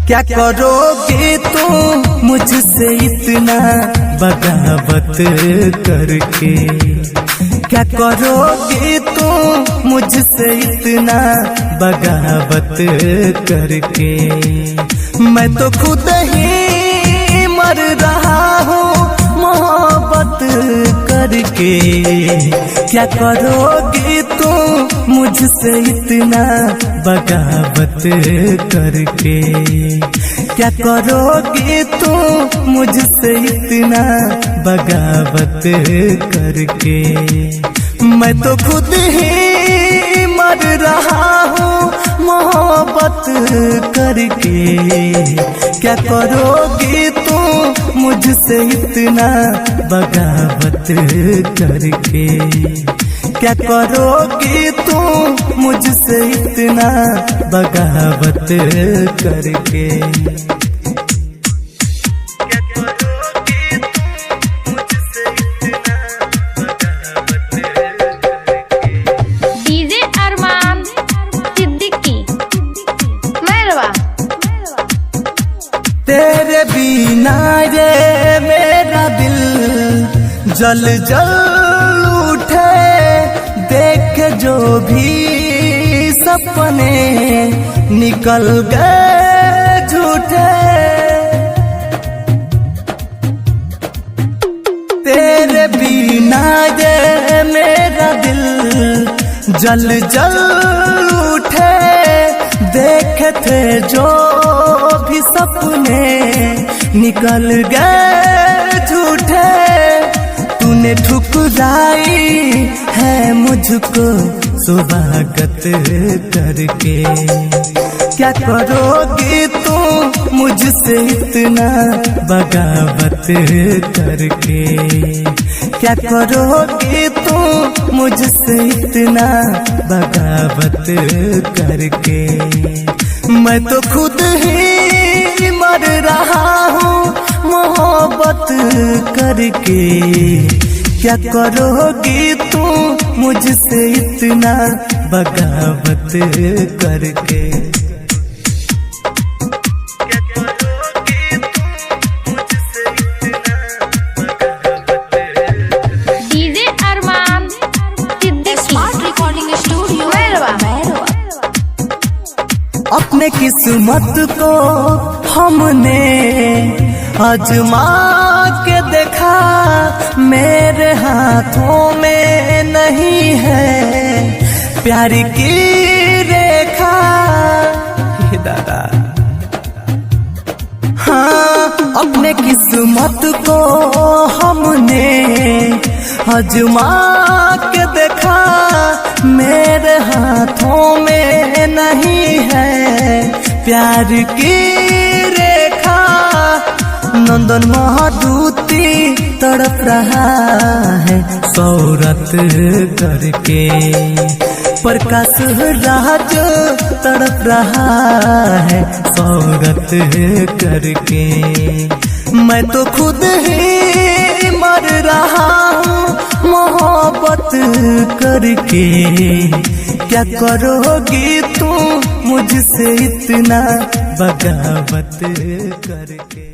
क्या करोगे तुम मुझसे इतना बगावत करके? क्या करोगे तुम मुझसे इतना बगावत करके? मैं तो खुद ही मर रहा हूँ मोहब्बत करके। क्या करोगे तुम मुझसे इतना बगावत करके? क्या करोगे तुम मुझसे इतना बगावत करके? मैं तो खुद ही मर रहा हूँ मोहब्बत करके। क्या करोगे तुम मुझसे इतना बगावत करके? क्या करोगे तुम मुझसे इतना बगावत करके? डीजे अरमान सिद्दीकी मेहरबा। तेरे बिना ये मेरा दिल जल जल उठे, देख जो भी सपने निकल गए झूठे। तेरे बिना ये मेरा दिल जल जल उठे, देखे थे जो भी सपने निकल गए झूठे। तूने ठुकराई है मुझको स्वागत करके। क्या करोगे तुम मुझसे इतना बगावत करके? क्या करोगे तुम मुझसे इतना बगावत करके? मैं तो खुद ही मर रहा हूँ मोहब्बत करके। क्या करोगे तुम मुझसे इतना बगावत करके? डीजे अरमान सिद्दीकी स्मार्ट रिकॉर्डिंग स्टूडियो मेहरबा। अपने किस्मत को हमने आजमा के देखा, मेरे हाथों में नहीं है प्यार की रेखा। हे दादा, हाँ, अपने किस्मत को हमने आजमा के देखा, मेरे हाथों में नहीं है प्यार की रेखा। नंदन महादूती तड़प रहा है सौरत करके। प्रकाश राज तड़प रहा है सौरत करके। मैं तो खुद ही मर रहा हूँ मोहब्बत करके। क्या करोगी तुम मुझसे इतना बगावत करके?